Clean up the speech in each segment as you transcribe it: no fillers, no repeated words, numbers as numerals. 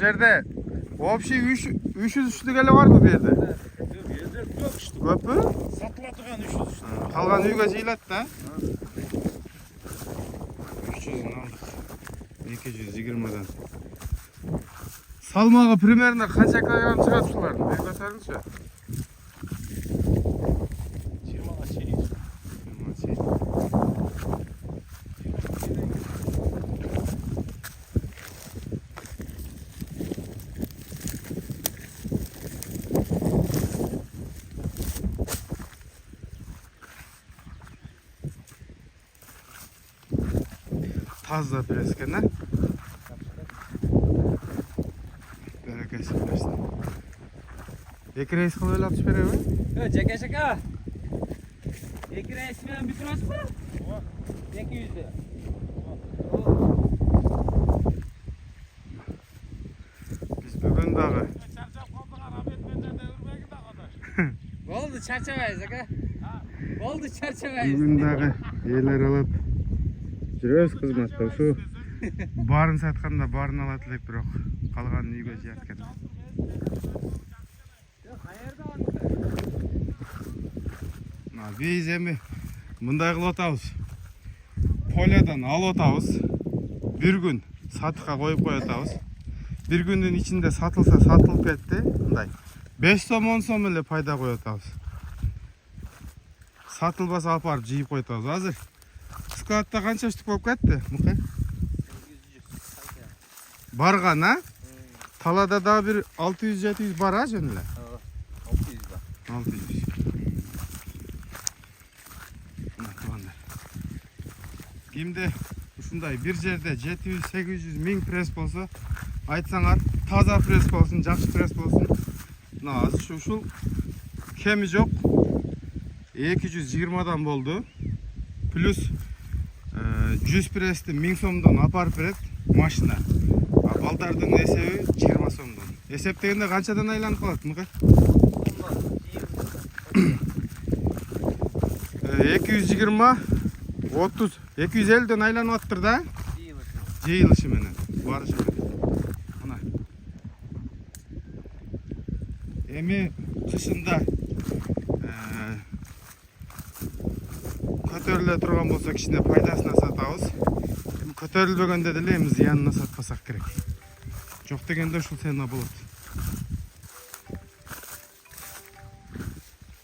жерде общий 300 üstü gele var mı bir yerde? Yok yerde yok işte. Көп mü? Satılatırgan 300 işte. Kalgan uyga jıyılat da. 300'ünü aldık. 220'den. Salmağı primерinde kaça kilogram çıkar suların? Bir götürünüzse. 20'a şey. Tazda presken ha? Berekesi versin. Iki reis kılığı öyle atış veriyor mu? Şaka şaka. İki resmen bir cross mu? 200'de. Biz bugün dağı. Oldu çerçeveyiz aga. Oldu çerçeveyiz. Bugün dağı yeler alıp жүрөбүз кызматта. Şu барын сатканда барын алат элек, бирок калганын үйгө жыят экен. Hayırda var mı? Биз эми мындай кылып атабыз. Полядан алып атабыз. Bir gün сатыкка коюп коюп атабыз. Bir gündүн ичинде сатылса сатылып кетти. Мындай 5 сом 10 сом эле пайда коюп атабыз. Сатылбаса алып барып жыйып коюп атабыз. Азыр складта канча штук болуп кетти? Мукай. Барган, а? Талада да bir 600-700 бар, а жөн эле? 600 var. 600. Kimde ушундай bir жерде 700-800 миң пресс болсо, айтсаңар, таза пресс болсун, жакшы пресс болсун. Мына азыр ушул кеми жок 220дан болду. Плюс 100 пресsti 1000 сомдон апарып берет машина. Балдардын эсеби 20 сомдон. Эсептегенде канчадан айланып калат, мыкай? 220 30 250ден айланып аттыр да? Жыйылышы менен, барышы менен. Мына. Эми кышында көтөрүлө турган болсо кичине пайдасына сатабыз. Эми көтөрүлбөгөндө деле эми зыянына сатпасак керек. Жок дегенде ушул цена болот.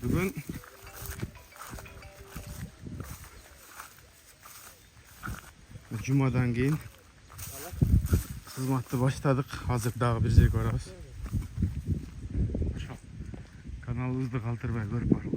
Бүгүн жумадан кийин кызматты баштадык. Азыр дагы бир жерге барабыз. Каналыбызды калтырбай көрүп барып